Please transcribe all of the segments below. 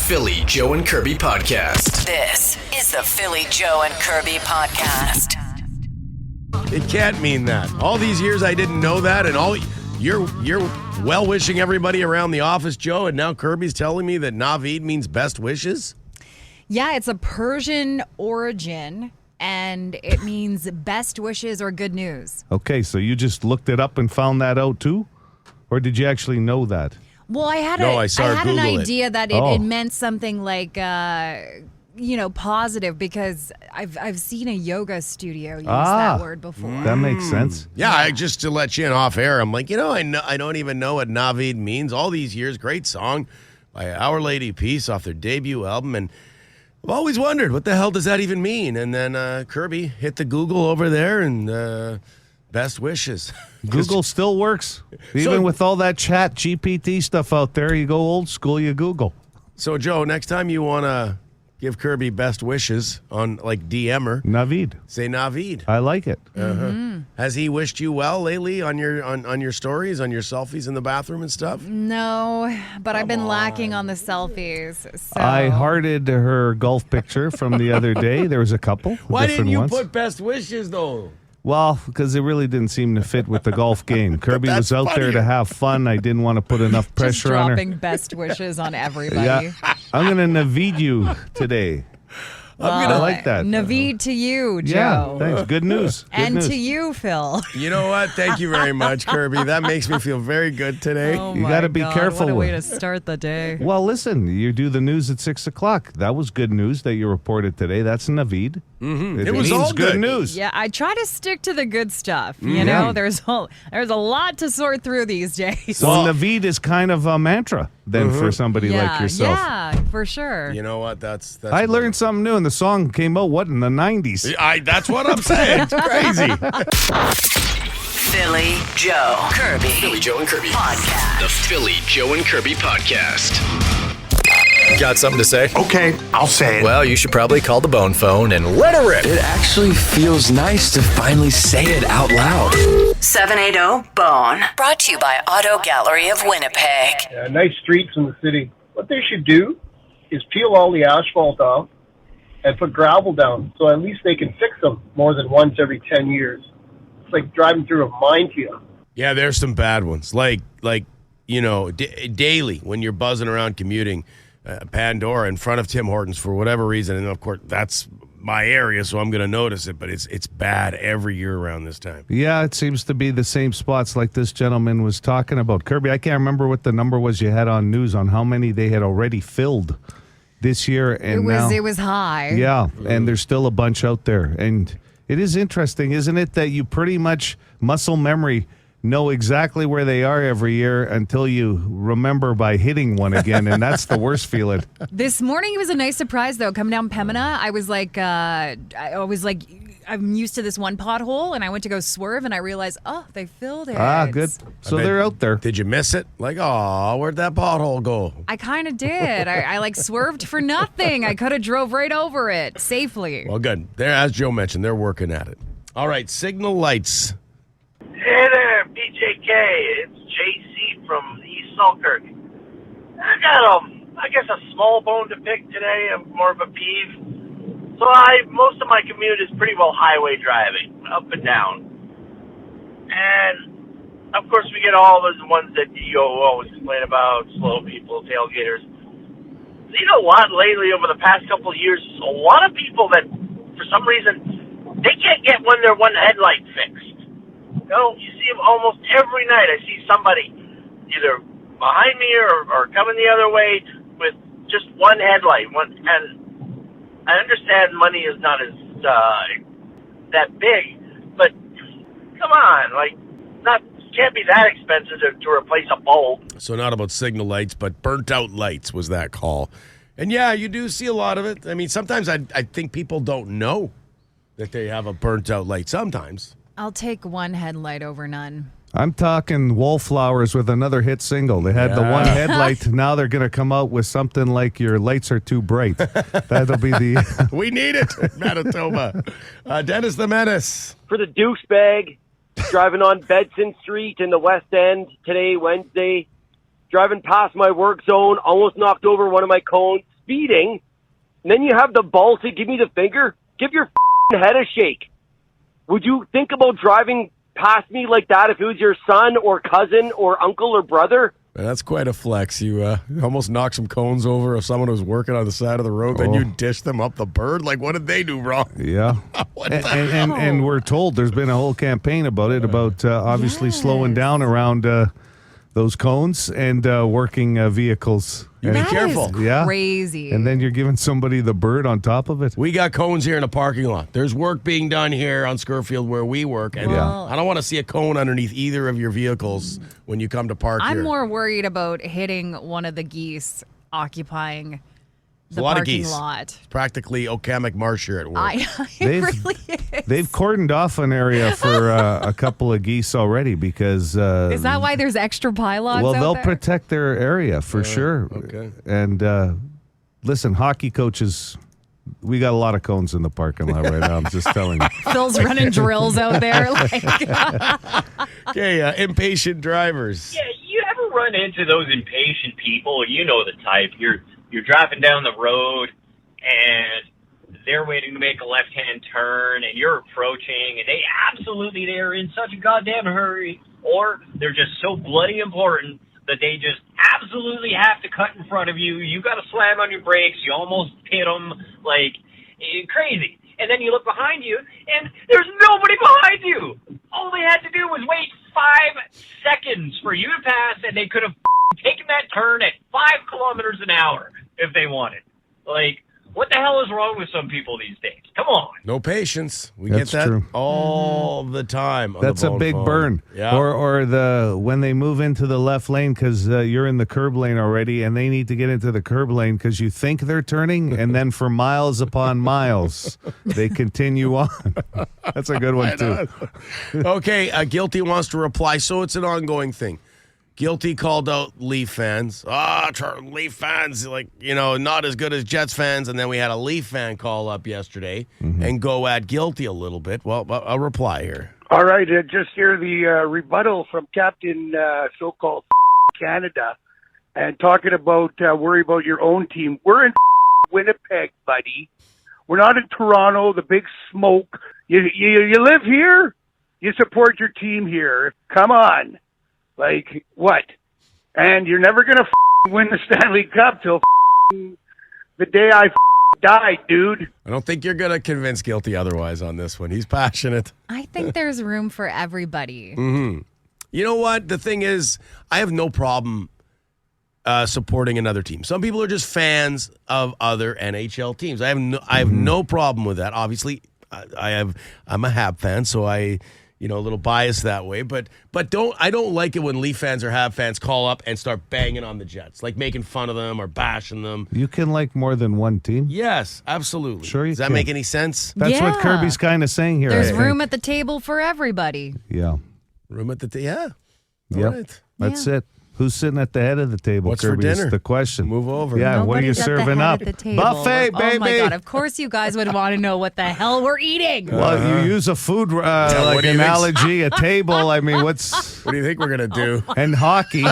Philly, Joe and Kirby podcast. This is the Philly, Joe and Kirby podcast. It can't mean that. All these years I didn't know that, and all you're well wishing everybody around the office, Joe, and now Kirby's telling me that Naveed means best wishes? Yeah, it's a Persian origin, and it means best wishes or good news. Okay, so you just looked it up and found that out too? Or did you actually know that? Well, I had an idea that it meant something like positive, because I've seen a yoga studio use that word before. That makes sense. Yeah, just to let you in off air, I'm like, I don't even know what Naveed means. All these years, great song by Our Lady Peace off their debut album, and I've always wondered, what the hell does that even mean? And then Kirby hit the Google over there, and best wishes. Google still works. Even with all that chat GPT stuff out there, you go old school, you Google. So, Joe, next time you want to give Kirby best wishes on, like, DM-er. Naveed. Say Naveed. I like it. Mm-hmm. Has he wished you well lately on your stories, on your selfies in the bathroom and stuff? No, but I've been lacking on the selfies. So. I hearted her golf picture from the other day. There was a couple. Why didn't you ones. put best wishes, though? Well, because it really didn't seem to fit with the golf game. Kirby was out there to have fun. I didn't want to put enough pressure on her. Dropping best wishes on everybody. Yeah. I'm going to Naveed you today. I like that. Naveed to you, Joe. Yeah, thanks. Good news. And to you, Phil. You know what? Thank you very much, Kirby. That makes me feel very good today. Oh, you got to be careful. What a way with. to start the day. Well, listen, you do the news at 6 o'clock. That was good news that you reported today. That's Naveed. Mm-hmm. It was means all good news. Yeah, I try to stick to the good stuff. You know, there's a lot to sort through these days. So Naveed is kind of a mantra then for somebody like yourself. Yeah, for sure. You know what? That's I learned something new, and the song came out, in the 90s? That's what I'm saying. It's crazy. Philly, Joe, Kirby. Philly, Joe and Kirby podcast. The Philly, Joe and Kirby podcast. Got something to say? Okay, I'll say it. Well, you should probably call the bone phone and let her rip. It actually feels nice to finally say it out loud. 780-BONE. Brought to you by Auto Gallery of Winnipeg. Nice streets in the city. What they should do is peel all the asphalt off and put gravel down, so at least they can fix them more than once every 10 years. It's like driving through a minefield. Yeah, there's some bad ones. Like daily when you're buzzing around commuting, Pandora in front of Tim Hortons for whatever reason, and of course that's my area, so I'm going to notice it, but it's bad every year around this time. Yeah, it seems to be the same spots like this gentleman was talking about. Kirby, I can't remember what the number was you had on news on how many they had already filled this year, and it was high. Yeah, and there's still a bunch out there, and it is interesting, isn't it, that you pretty much muscle memory know exactly where they are every year until you remember by hitting one again, and that's the worst feeling. This morning it was a nice surprise, though. Coming down Pembina, I was like, I'm used to this one pothole, and I went to go swerve, and I realized, they filled it. Good. So they're out there. Did you miss it? Like, where'd that pothole go? I kind of did. I swerved for nothing. I could have drove right over it safely. Well, good. As Joe mentioned, they're working at it. All right, signal lights. Hey there, BJK. It's JC from East Selkirk. I got I guess a small bone to pick today. I'm more of a peeve. So most of my commute is pretty well highway driving, up and down. And of course we get all those ones that you always complain about, slow people, tailgaters. You know what? Lately, over the past couple of years, a lot of people that, for some reason, they can't get their one headlight fixed. You know, you see them almost every night. I see somebody either behind me or coming the other way with just one headlight. And I understand money is not as that big, but come on, can't be that expensive to replace a bulb. So not about signal lights, but burnt out lights was that call. And yeah, you do see a lot of it. I mean, sometimes I think people don't know that they have a burnt out light. Sometimes. I'll take one headlight over none. I'm talking Wallflowers with another hit single. They had the one headlight. Now they're going to come out with something like Your Lights Are Too Bright. That'll be the... We need it, Manitoba. Dennis the Menace. For the douchebag driving on Bedson Street in the West End today, Wednesday, driving past my work zone, almost knocked over one of my cones. speeding, and then you have the balls to give me the finger. Give your head a shake. Would you think about driving past me like that if it was your son or cousin or uncle or brother? That's quite a flex. You almost knocked some cones over of someone who was working on the side of the road. Then you dish them up the bird. Like, what did they do wrong? Yeah. and we're told there's been a whole campaign about it, about obviously slowing down around those cones and working vehicles. You be careful. Crazy. And then you're giving somebody the bird on top of it. We got cones here in the parking lot. There's work being done here on Scurfield where we work. And I don't want to see a cone underneath either of your vehicles when you come to park here. I'm more worried about hitting one of the geese occupying the a lot parking of geese. lot. It's practically Okamic Marsh here at work. It really is. They've cordoned off an area for a couple of geese already because... is that why there's extra pylons Well, out they'll there? protect their area for sure. Okay. And listen, hockey coaches... We got a lot of cones in the parking lot right now. I'm just telling you. Phil's running drills out there. Okay, impatient drivers. Yeah, you ever run into those impatient people? You know the type. You're driving down the road, and they're waiting to make a left-hand turn, and you're approaching, and they're in such a goddamn hurry, or they're just so bloody important that they just absolutely have to cut in front of you. You got to slam on your brakes. You almost hit them, like, crazy. And then you look behind you, and there's nobody behind you. All they had to do was wait 5 seconds for you to pass, and they could have taken that turn at 5 kilometers an hour if they wanted. Like, what the hell is wrong with some people these days? Come on. No patience. We That's get that true. all the time. On That's the a big phone. burn. Yeah. Or when they move into the left lane because you're in the curb lane already and they need to get into the curb lane because you think they're turning, and then for miles upon miles, they continue on. That's a good one, too. Okay, Guilty wants to reply. So it's an ongoing thing. Guilty called out Leaf fans. Leaf fans, not as good as Jets fans. And then we had a Leaf fan call up yesterday and go at Guilty a little bit. Well, I'll reply here. All right, just hear the rebuttal from Captain so-called Canada and talking about worry about your own team. We're in Winnipeg, buddy. We're not in Toronto, the big smoke. You live here, you support your team here. Come on. Like, what? And you're never going to win the Stanley Cup till the day I die, dude. I don't think you're going to convince Guilty otherwise on this one. He's passionate. I think there's room for everybody. Mm-hmm. You know what? The thing is, I have no problem supporting another team. Some people are just fans of other NHL teams. I have no problem with that. Obviously, I'm a Hab fan, so a little biased that way, but I don't like it when Leaf fans or Habs fans call up and start banging on the Jets, like making fun of them or bashing them. You can like more than one team. Yes, absolutely. Sure, Does that make any sense? That's what Kirby's kind of saying here. There's room at the table for everybody. Yeah. Room at the table. Yeah. Yep. Right. That's it. Who's sitting at the head of the table? What's Kirby, for is dinner? the question. Move over. Yeah, what are you Nobody's at the serving head up? of the table. Buffet, baby. Oh my God! Of course, you guys would want to know what the hell we're eating. Well, you use a food what do you analogy, a table. I mean, what do you think we're gonna do? And hockey,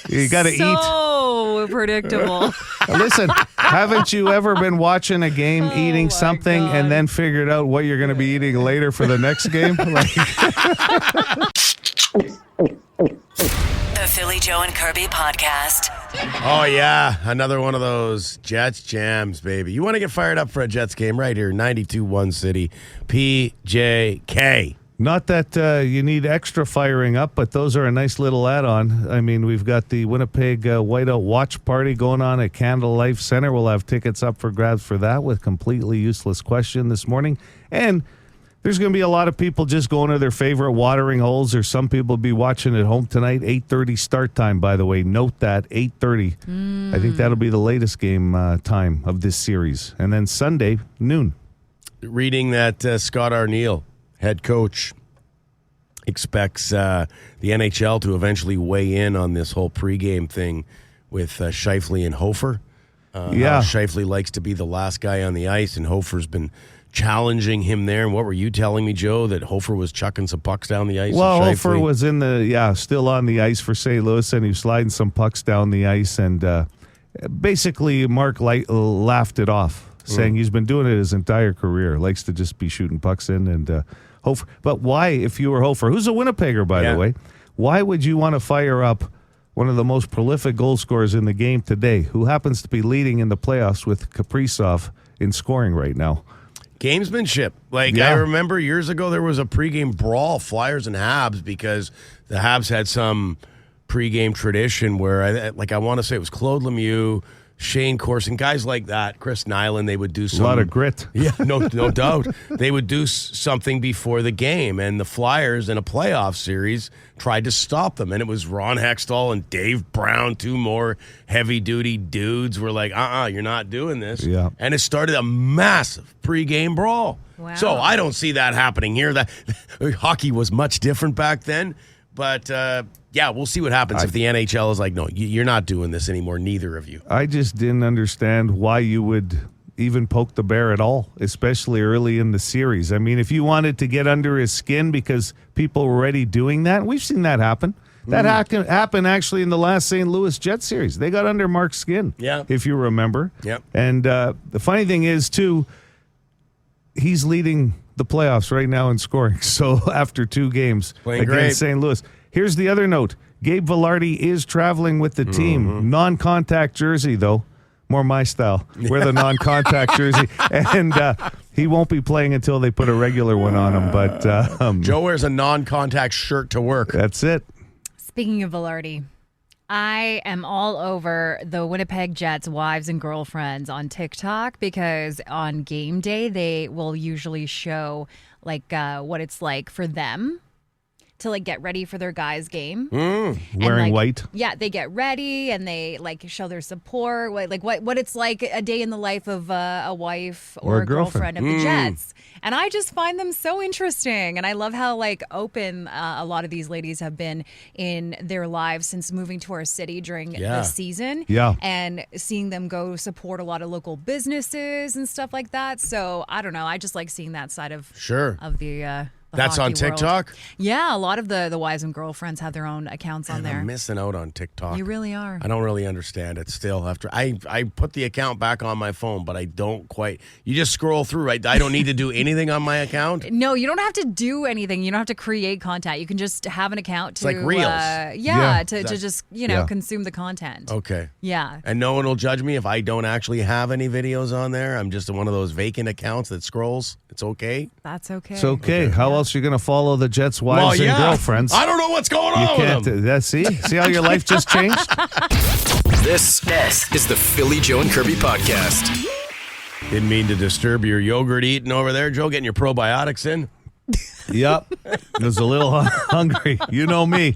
you got to eat. So predictable. Listen, haven't you ever been watching a game, eating something, and then figured out what you're going to be eating later for the next game? The Philly Joe and Kirby podcast. Oh, yeah. Another one of those Jets jams, baby. You want to get fired up for a Jets game right here, 92-1 City, PJK. Not that you need extra firing up, but those are a nice little add-on. I mean, we've got the Winnipeg Whiteout Watch Party going on at Candle Life Center. We'll have tickets up for grabs for that with Completely Useless Question this morning. And there's going to be a lot of people just going to their favorite watering holes, or some people will be watching at home tonight. 8:30 start time, by the way. Note that, 8:30. I think that'll be the latest game time of this series. And then Sunday, noon. Reading that Scott Arniel, head coach, expects the NHL to eventually weigh in on this whole pregame thing with Scheifele and Hofer. How Scheifele likes to be the last guy on the ice, and Hofer's been challenging him there. And what were you telling me, Joe, that Hofer was chucking some pucks down the ice? Well, Hofer was still on the ice for St. Louis, and he was sliding some pucks down the ice. And Basically, Mark laughed it off, saying he's been doing it his entire career. Likes to just be shooting pucks in and Hofer. But why, if you were Hofer, who's a Winnipegger, by the way, why would you want to fire up one of the most prolific goal scorers in the game today, who happens to be leading in the playoffs with Kaprizov in scoring right now? Gamesmanship. I remember years ago there was a pregame brawl, Flyers and Habs, because the Habs had some pregame tradition where I want to say it was Claude Lemieux, Shane Corson, guys like that, Chris Nyland, they would do some... A lot of grit. Yeah, no doubt. They would do something before the game, and the Flyers in a playoff series tried to stop them, and it was Ron Hextall and Dave Brown, two more heavy-duty dudes were like, you're not doing this. Yeah. And it started a massive pregame brawl. Wow. So I don't see that happening here. That hockey was much different back then, but... we'll see what happens if the NHL is like, no, you're not doing this anymore, neither of you. I just didn't understand why you would even poke the bear at all, especially early in the series. I mean, if you wanted to get under his skin because people were already doing that, we've seen that happen. That happened actually in the last St. Louis Jets series. They got under Mark's skin, if you remember. Yep. And the funny thing is, too, he's leading the playoffs right now in scoring. So after 2 games against St. Louis. Here's the other note. Gabe Vilardi is traveling with the team. Non-contact jersey, though. More my style. Wear the non-contact jersey. And he won't be playing until they put a regular one on him. But Joe wears a non-contact shirt to work. That's it. Speaking of Vilardi, I am all over the Winnipeg Jets wives and girlfriends on TikTok, because on game day they will usually show what it's like for them to get ready for their guys' game. Wearing white. Yeah, they get ready and they show their support, what it's like a day in the life of a wife or a girlfriend of the Jets. And I just find them so interesting, and I love how open a lot of these ladies have been in their lives since moving to our city during the season. Yeah. And seeing them go support a lot of local businesses and stuff like that. So I don't know, I just like seeing that side of the That's on hockey TikTok? world. Yeah, a lot of the wives and girlfriends have their own accounts on there. I'm missing out on TikTok. You really are. I don't really understand it still. After I put the account back on my phone, but I don't quite. You just scroll through, right? I don't need to do anything on my account? No, you don't have to do anything. You don't have to create content. You can just have an account to... It's like Reels. To just, consume the content. Okay. Yeah. And no one will judge me if I don't actually have any videos on there. I'm just one of those vacant accounts that scrolls. It's okay? That's okay. It's okay. How else are you going to follow the Jets' wives and girlfriends? I don't know what's going on with them. See how your life just changed? This is the Philly Joe and Kirby podcast. Didn't mean to disturb your yogurt eating over there, Joe. Getting your probiotics in. Yep. I was a little hungry. You know me.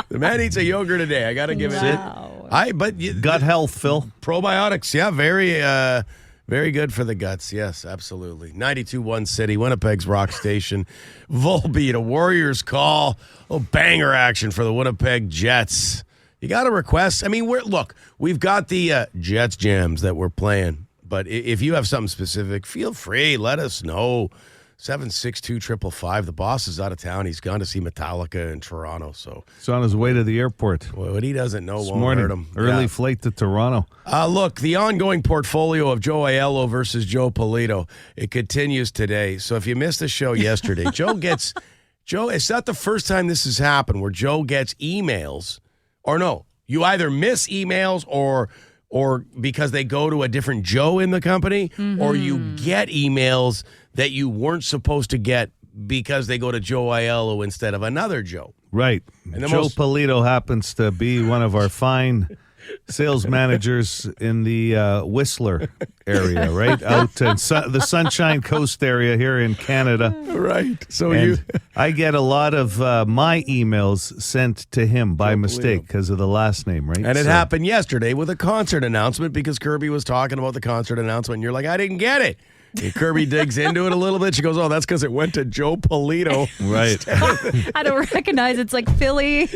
The man eats a yogurt a day. I got to give it. Gut health, Phil. Probiotics, very good for the guts. Yes, absolutely. 92.1 City, Winnipeg's rock station. Volbeat, a Warriors call. Banger action for the Winnipeg Jets. You got a request? I mean, we've got the Jets jams that we're playing. But if you have something specific, feel free. Let us know. 762-555. The boss is out of town. He's gone to see Metallica in Toronto. So he's on his way to the airport. What he doesn't know won't hurt him. Early flight to Toronto. Look, the ongoing portfolio of Joe Aiello versus Joe Polito, it continues today. So if you missed the show yesterday, Joe, it's not the first time this has happened where Joe gets emails, or no, you either miss emails or because they go to a different Joe in the company, or you get emails that you weren't supposed to get because they go to Joe Aiello instead of another Joe. Right. And Joe Polito happens to be one of our fine sales managers in the Whistler area, right? Out in the Sunshine Coast area here in Canada. Right. So I get a lot of my emails sent to him by mistake because of the last name, right? And it happened yesterday with a concert announcement because Kirby was talking about the concert announcement, and you're like, I didn't get it. And Kirby digs into it a little bit. She goes, that's because it went to Joe Polito. Right. I don't recognize. It's like Philly,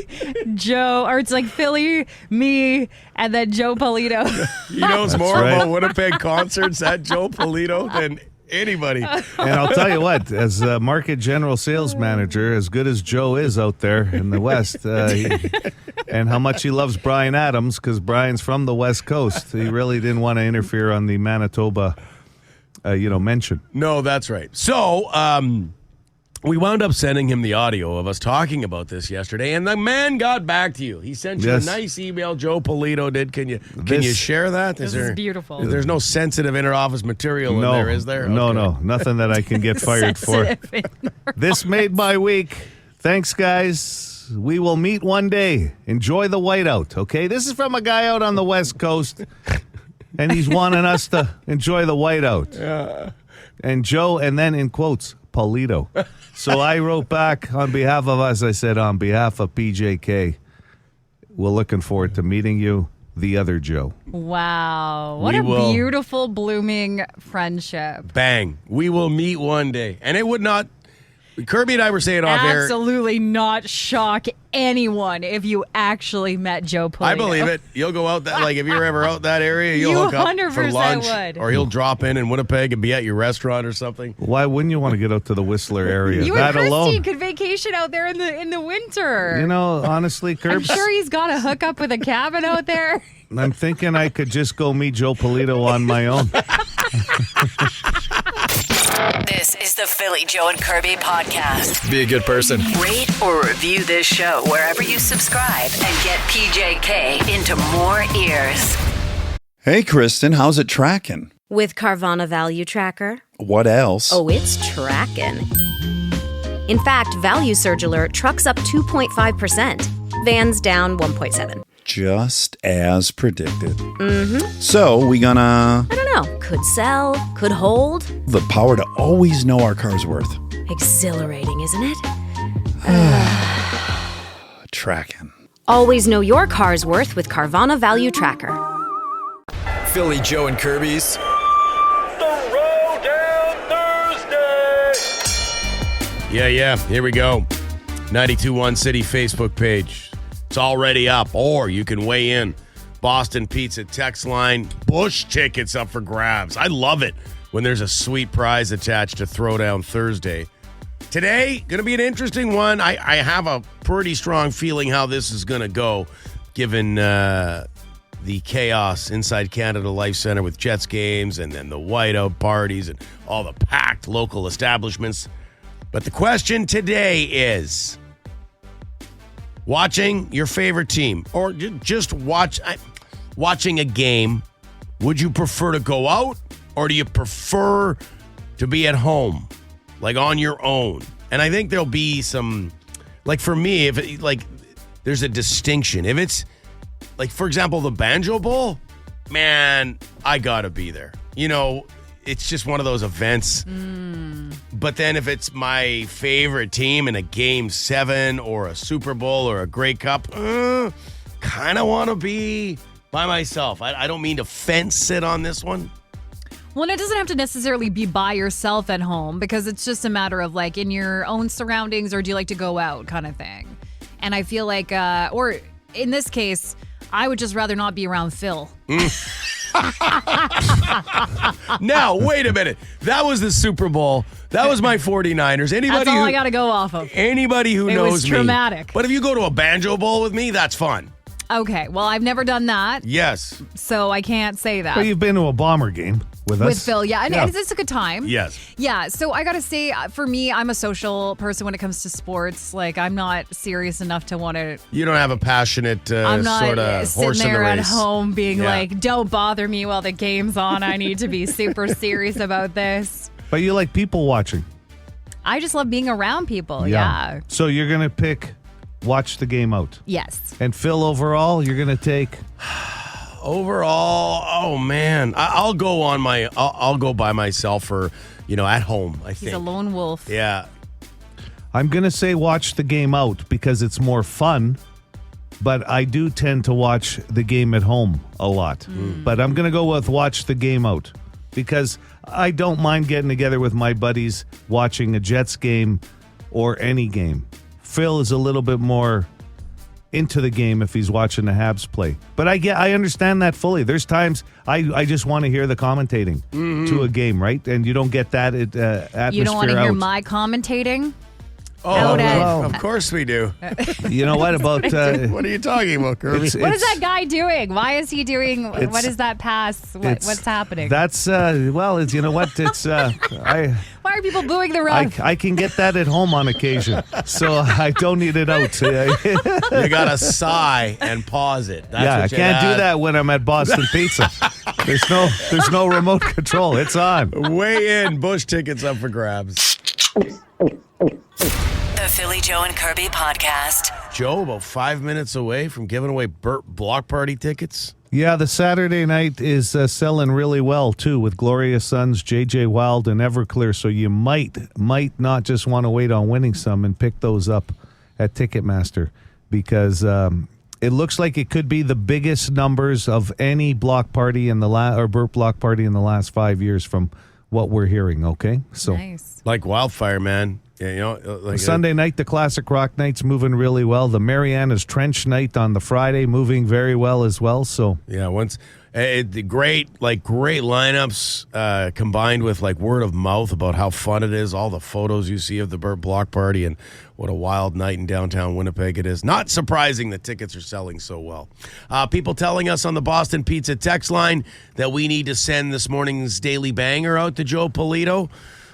Joe, or it's like Philly, me, and then Joe Polito. He knows more about Winnipeg concerts at Joe Polito than Anybody. And I'll tell you what, as a market general sales manager, as good as Joe is out there in the West, and how much he loves Bryan Adams, because Brian's from the West Coast, he really didn't want to interfere on the Manitoba, mention. No, that's right. So, we wound up sending him the audio of us talking about this yesterday, and the man got back to you. He sent you a nice email. Joe Polito did. Can you share that? This is beautiful. There's no sensitive inter-office material in there, is there? No, Okay. no. Nothing that I can get fired for. This made my week. Thanks, guys. We will meet one day. Enjoy the whiteout, okay? This is from a guy out on the West Coast, and he's wanting us to enjoy the whiteout. Yeah. And Joe, and then in quotes, Polito. So I wrote back on behalf of us, I said, on behalf of PJK, we're looking forward to meeting you, the other Joe. Wow. What a beautiful, blooming friendship. Bang. We will meet one day. And it would not, Kirby and I were saying off air. Absolutely not shock anyone if you actually met Joe Polito. I believe it. You'll go out that, like if you're ever out that area, you'll hook up for 100% lunch. would. Or he'll drop in Winnipeg and be at your restaurant or something. Why wouldn't you want to get out to the Whistler area? You that and Christy alone could vacation out there in the winter. You know, honestly, I'm Curbs, sure he's got a hookup with a cabin out there. I'm thinking I could just go meet Joe Polito on my own. This is the Philly Joe and Kirby podcast. Be a good person. Rate or review this show wherever you subscribe and get PJK into more ears. Hey, Kristen, how's it tracking? With Carvana Value Tracker. What else? Oh, it's tracking. In fact, Value Surge Alert trucks up 2.5%. Vans down 1.7%. Just as predicted. Mm-hmm. So, we gonna... I don't know. Could sell, could hold. The power to always know our car's worth. Exhilarating, isn't it? Tracking. Always know your car's worth with Carvana Value Tracker. Philly Joe and Kirby's Throwdown Thursday. Yeah. Here we go. 92.1 City Facebook page. It's already up, or you can weigh in. Boston Pizza text line. Bush tickets up for grabs. I love it when there's a sweet prize attached to Throwdown Thursday. Today, going to be an interesting one. I have a pretty strong feeling how this is going to go, given the chaos inside Canada Life Centre with Jets games and then the whiteout parties and all the packed local establishments. But the question today is, watching your favorite team or just watching a game, would you prefer to go out or do you prefer to be at home, like on your own? And I think there'll be some, like for me, if it, like there's a distinction. If it's like, for example, the Banjo Bowl, man, I gotta be there. You know, it's just one of those events. But then if it's my favorite team in a Game 7 or a Super Bowl or a Grey Cup, kind of want to be by myself. I don't mean to fence sit on this one. Well, it doesn't have to necessarily be by yourself at home because it's just a matter of like in your own surroundings, or do you like to go out kind of thing. And I feel like, or in this case, I would just rather not be around Phil. Now, wait a minute. That was the Super Bowl. That was my 49ers. That's all I got to go off of. Anybody who knows me. It was traumatic. But if you go to a Banjo Bowl with me, that's fun. Okay. Well, I've never done that. Yes. So I can't say that. Well, you've been to a Bomber game with us. With Phil, yeah. And it's a good time. Yes. Yeah. So I got to say, for me, I'm a social person when it comes to sports. Like, I'm not serious enough to want to. You don't have a passionate I'm not sort of sitting horse in the there at race. home being like, don't bother me while the game's on. I need to be super serious about this. But you like people watching. I just love being around people. Yeah. So you're going to watch the game out. Yes. And Phil, overall, you're going to take... Overall, oh man, I'll go on I'll go by myself for, at home, I think. He's a lone wolf. Yeah. I'm going to say watch the game out because it's more fun, but I do tend to watch the game at home a lot. But I'm going to go with watch the game out because I don't mind getting together with my buddies watching a Jets game or any game. Phil is a little bit more into the game if he's watching the Habs play. But I understand that fully. There's times I just want to hear the commentating to a game, right? And you don't get that atmosphere. You don't want to hear my commentating? Oh, of course we do. You know what about... what are you talking about, Kirby? What is that guy doing? Why is he doing... What is that pass? What's happening? That's... it's, you know what? It's... Why are people booing the ref? I can get that at home on occasion, so I don't need it out. You got to sigh and pause it. That's I can't do that when I'm at Boston Pizza. There's no remote control. It's on. Weigh in. Bush tickets up for grabs. The Philly Joe and Kirby podcast. Joe, about 5 minutes away from giving away Burt Block Party tickets. Yeah, the Saturday night is selling really well, too, with Gloria Sons, J.J. Wild, and Everclear. So you might not just want to wait on winning some and pick those up at Ticketmaster because it looks like it could be the biggest numbers of any block party in the or Burt Block Party in the last 5 years from what we're hearing, okay? So nice. Like wildfire, man. Yeah, like Sunday night, the Classic Rock Night's moving really well. The Mariana's Trench Night on the Friday moving very well as well. So yeah, the great lineups combined with like word of mouth about how fun it is. All the photos you see of the Burt Block Party and what a wild night in downtown Winnipeg it is. Not surprising that tickets are selling so well. People telling us on the Boston Pizza text line that we need to send this morning's Daily Banger out to Joe Polito,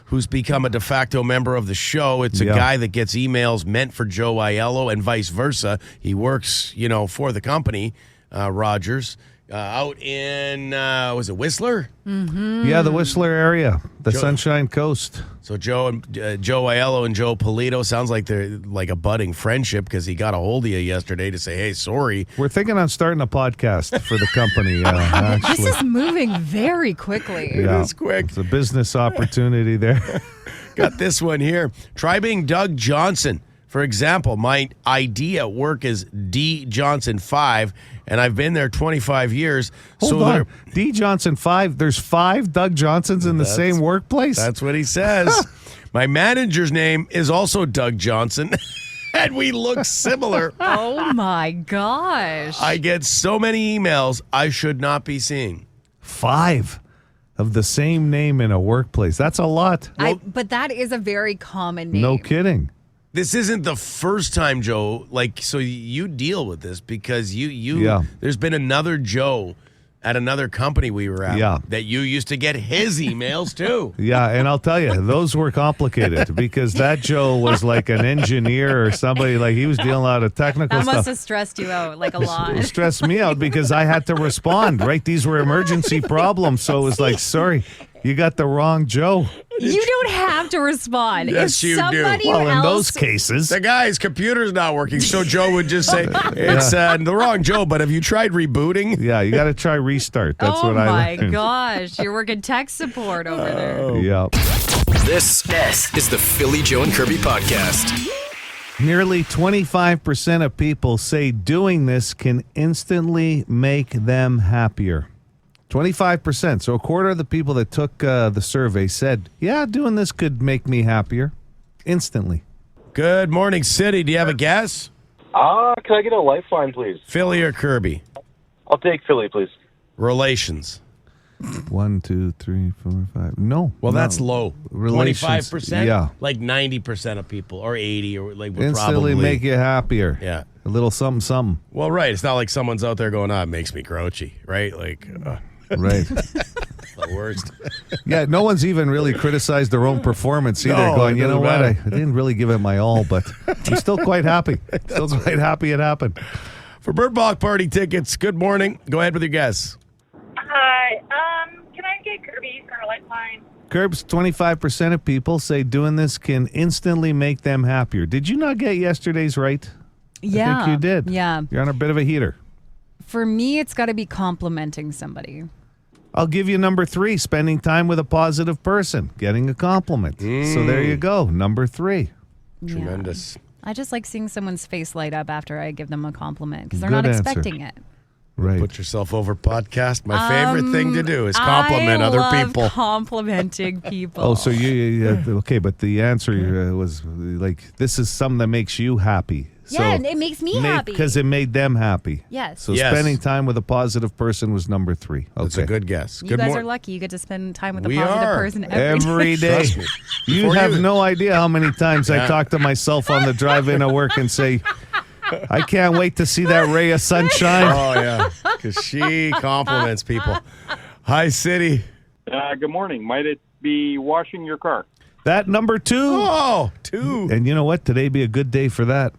who's become a de facto member of the show. It's a guy that gets emails meant for Joe Aiello and vice versa. He works, for the company, Rogers, out in, was it Whistler? Mm-hmm. Yeah, the Whistler area, the Sunshine Coast. So Joe Aiello and Joe Polito, sounds like they're like a budding friendship because he got a hold of you yesterday to say, hey, sorry. We're thinking on starting a podcast for the company, actually. This is moving very quickly. Yeah, it is quick. It's a business opportunity there. Got this one here. Try being Doug Johnson. For example, my ID at work is D. Johnson 5, and I've been there 25 years. Hold on. D. Johnson 5, there's 5 Doug Johnsons in the same workplace? That's what he says. My manager's name is also Doug Johnson, and we look similar. Oh, my gosh. I get so many emails I should not be seeing. 5 of the same name in a workplace. That's a lot. But that is a very common name. No kidding. This isn't the first time, Joe. So you deal with this because there's been another Joe at another company we were at that you used to get his emails too. Yeah, and I'll tell you, those were complicated because that Joe was like an engineer or somebody, like he was dealing a lot of technical stuff. That must have stressed you out like a lot. It stressed me out because I had to respond, right? These were emergency problems, so it was like, sorry, you got the wrong Joe. You don't have to respond. Yes, you do. Well, in those cases. The guy's computer's not working, so Joe would just say, it's the wrong Joe, but have you tried rebooting? Yeah, you got to try restart. That's what I learned. Oh, my gosh. You're working tech support over there. Yeah. This is the Philly Joe and Kirby podcast. Nearly 25% of people say doing this can instantly make them happier. 25%. So a quarter of the people that took the survey said, yeah, doing this could make me happier instantly. Good morning, City. Do you have a guess? Can I get a lifeline, please? Philly or Kirby? I'll take Philly, please. Relations. 1, 2, 3, 4, 5. No. Well, that's low. Relations. 25%? Yeah. Like 90% of people, or 80, or like would instantly probably make you happier. Yeah. A little something, something. Well, right. It's not like someone's out there going, it makes me grouchy, right? Like, right. The worst. Yeah, no one's even really criticized their own performance either. No, going, it you know doesn't what? matter. I didn't really give it my all, but I'm still quite happy. Still quite happy it happened. For Burt Block Party tickets, good morning. Go ahead with your guess. Hi. Can I get Kirby for a lifeline? Curbs, 25% of people say doing this can instantly make them happier. Did you not get yesterday's right? Yeah. I think you did. Yeah. You're on a bit of a heater. For me, it's got to be complimenting somebody. I'll give you number 3, spending time with a positive person, getting a compliment. So there you go, number 3. Tremendous. I just like seeing someone's face light up after I give them a compliment because they're Good not answer. expecting it. Right. Put yourself over podcast. My favorite thing to do is compliment other people. Complimenting people. Oh, so you okay, but the answer was like, this is something that makes you happy. Yeah, and it makes me happy. Because it made them happy. Yes. So spending time with a positive person was number 3. Okay. That's a good guess. You guys are lucky. You get to spend time with a We positive are. person Every day. Trust me. You Before have you- no idea how many times I talk to myself on the drive in to work and say, I can't wait to see that ray of sunshine. Oh, yeah. Because she compliments people. Hi, City. Good morning. Might it be washing your car? That number 2. Oh, 2. And you know what? Today be a good day for that.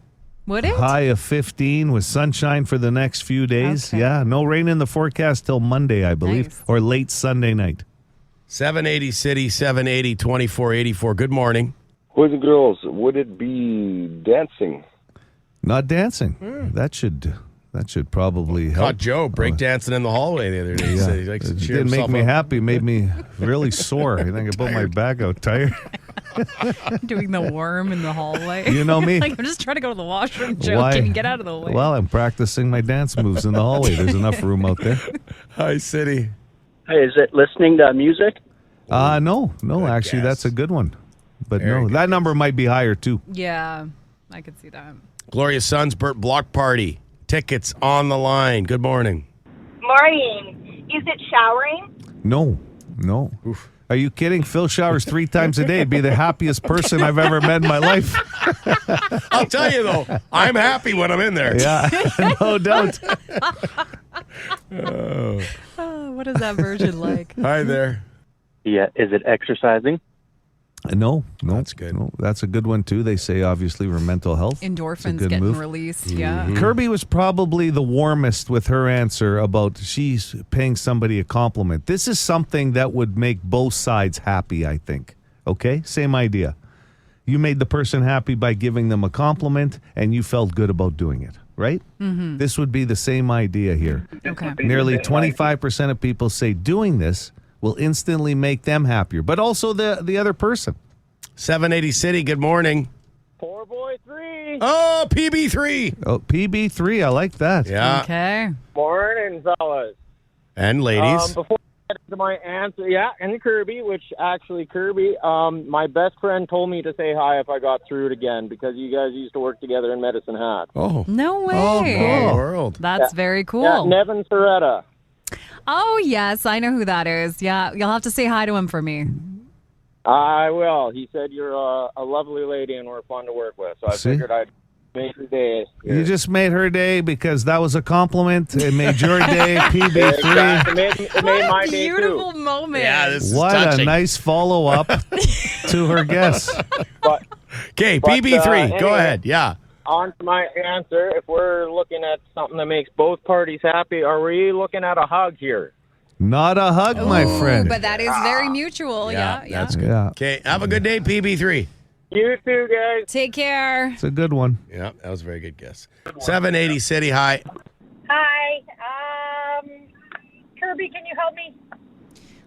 Would it? High of 15 with sunshine for the next few days. Okay. Yeah, no rain in the forecast till Monday, I believe, Nice. or late Sunday night. 780 City, 780 2484. Good morning. Boys and girls, would it be dancing? Not dancing. That should probably help. Caught Joe breakdancing in the hallway the other day. He said he likes to It cheer didn't make himself me up. happy. Made me really sore. I think I put my back out tired. Doing the worm in the hallway. You know me. Like, I'm just trying to go to the washroom, Joe. Why? Can you get out of the way? Well, I'm practicing my dance moves in the hallway. There's enough room out there. Hi, City. Hey, is it listening to music? No, actually, guess. that's a good one. But Very no, good that number might be higher too. Yeah, I could see that. Gloria Son's Burt block party. Tickets on the line. Good morning. Morning. Is it showering? No. Oof. Are you kidding? Phil showers 3 times a day. Be the happiest person I've ever met in my life. I'll tell you, though, I'm happy when I'm in there. Yeah, no doubt. What is that version like? Hi there. Yeah. Is it exercising? No. That's good. No, that's a good one too. They say obviously for mental health. It's a Endorphins good getting move. released. Yeah. Kirby was probably the warmest with her answer about she's paying somebody a compliment. This is something that would make both sides happy, I think. Okay? Same idea. You made the person happy by giving them a compliment, and you felt good about doing it, right? Mm-hmm. This would be the same idea here. Okay. Nearly 25% of people say doing this will instantly make them happier, but also the other person. 780 City, good morning. Poor boy 3. Oh, PB3. Oh, PB3, I like that. Yeah. Okay. Morning, fellas. And ladies. Before I get into my answer, and Kirby, my best friend told me to say hi if I got through it again because you guys used to work together in Medicine Hat. Oh. No way. Oh, cool. World. That's very cool. Yeah, Nevin Soretta. Oh, yes. I know who that is. Yeah. You'll have to say hi to him for me. I will. He said you're a lovely lady and we're fun to work with, so I See? figured I'd make your day. You just made her day because that was a compliment. It made your day, PB3. Exactly. It made my day too. Beautiful moment. Yeah, this is What touching. a nice follow-up to her guess. Okay, But, PB3, anyway. go ahead. Yeah. On to my answer. If we're looking at something that makes both parties happy, are we looking at a hug here? Not a hug, my friend. But that is very mutual. Yeah. That's good. Yeah. Okay, have a good day, PB3. You too, guys. Take care. It's a good one. Yeah, that was a very good guess. 780 City, hi. Hi. Kirby, can you help me?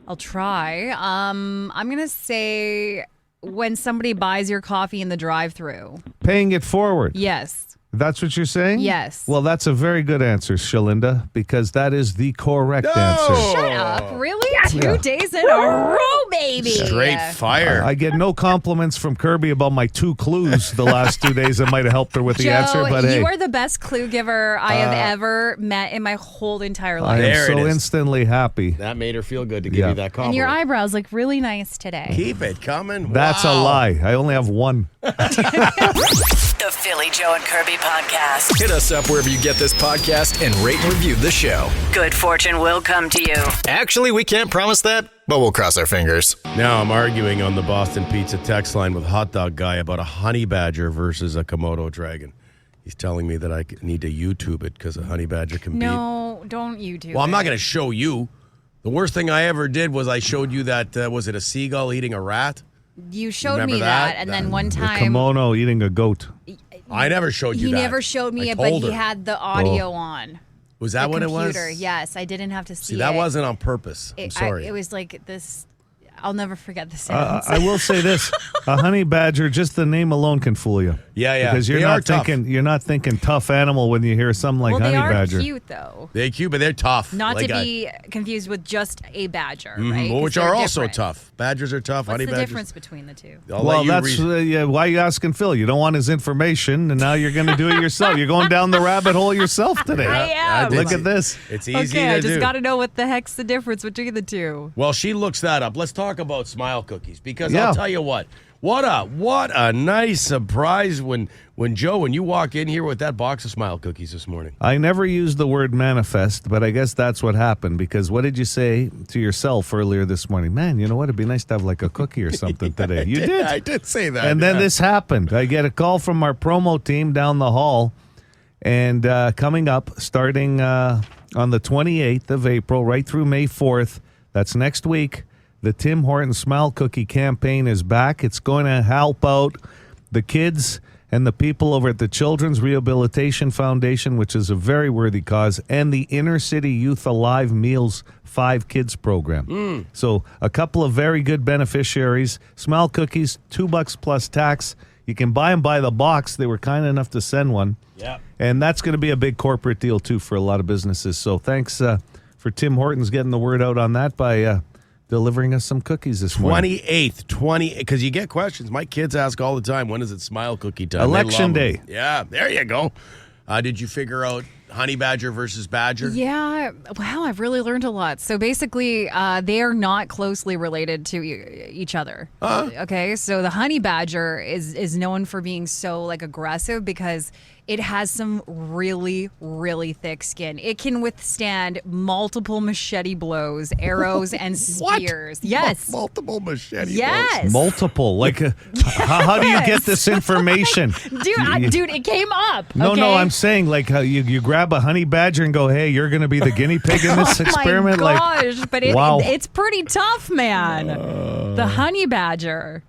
I'll try. I'm going to say when somebody buys your coffee in the drive-thru. Paying it forward. Yes. That's what you're saying? Yes. Well, that's a very good answer, Shalinda, because that is the correct answer. Shut up. Really? 2 days in a row, baby. Straight fire. I get no compliments from Kirby about my 2 clues the last 2 days that might have helped her with the Joe, answer, but hey. you are the best clue giver I have ever met in my whole entire I life. am There it so is. instantly happy. That made her feel good to give Yeah. you that And compliment. your eyebrows look really nice today. Keep it coming. That's a Wow. lie. I only have 1. The Philly Joe and Kirby Podcast. Hit us up wherever you get this podcast and rate and review the show. Good fortune will come to you. Actually, we can't promise that, but we'll cross our fingers. Now I'm arguing on the Boston Pizza text line with Hot Dog Guy about a honey badger versus a Komodo dragon. He's telling me that I need to YouTube it because a honey badger can beat. No, don't you do Well, I'm it. not going to show you. The worst thing I ever did was I showed you that, was it a seagull eating a rat? You showed Remember me that? and then one The time kimono eating a goat. I never showed you he that. never showed me I it, but told he her. had the audio on. Was that the what computer. it was? Yes, I didn't have to see See, that it. wasn't on purpose. I'm sorry. It was like this. I'll never forget the sounds. I will say this: a honey badger, just the name alone can fool you. Yeah. Because you're They not are tough. thinking you're not thinking tough animal when you hear something like well, honey they are badger. cute though. They're cute, but they're tough. Not Like to be confused with just a badger, Mhm, right? well, 'Cause which they're are also different. tough. Badgers are tough. What's honey the badgers. difference between the two? I'll Well, let you that's why are you asking Phil? You don't want his information, and now you're going to do it yourself. You're going down the rabbit hole yourself today. I am. Look at this. It's easy Okay, to I just do. got to know what the heck's the difference between the two. Well, she looks that up. Let's talk about Smile Cookies because Yeah. I'll tell you what a nice surprise when Joe, when you walk in here with that box of Smile Cookies this morning. I never used the word manifest, but I guess that's what happened because what did you say to yourself earlier this morning? Man, you know what? It'd be nice to have like a cookie or something today. You did. I did say that. And then this happened. I get a call from our promo team down the hall, and coming up, starting on the 28th of April, right through May 4th, that's next week, the Tim Hortons Smile Cookie campaign is back. It's going to help out the kids and the people over at the Children's Rehabilitation Foundation, which is a very worthy cause, and the Inner City Youth Alive Meals 5 Kids program. So a couple of very good beneficiaries. Smile Cookies, $2 plus tax. You can buy them by the box. They were kind enough to send one. Yeah. And that's going to be a big corporate deal, too, for a lot of businesses. So thanks for Tim Hortons getting the word out on that by delivering us some cookies this morning. 28th, because you get questions. My kids ask all the time, when is it Smile Cookie time? They Election love 'em. day. Yeah, there you go. Did you figure out honey badger versus badger? Yeah, wow, I've really learned a lot. So basically, they are not closely related to each other. Okay, so the honey badger is known for being so like aggressive because it has some really, really thick skin. It can withstand multiple machete blows, arrows, and spears. Yes. Multiple machete Yes. blows. Multiple. Like, how do you get this information? Dude, it came up. No, okay? I'm saying like how you grab a honey badger and go, hey, you're going to be the guiney pig in this experiment. Oh my gosh, like, but wow. it's pretty tough, man. The honey badger.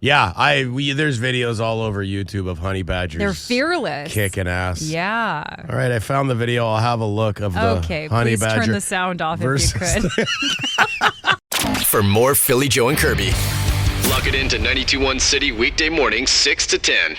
Yeah, there's videos all over YouTube of honey badgers. They're fearless. Kicking ass. Yeah. All right, I found the video. I'll have a look of the Okay, honey please badger. turn the sound off versus if you could. For more Philly, Joe, and Kirby, log it into 92.1 City weekday mornings 6 to 10.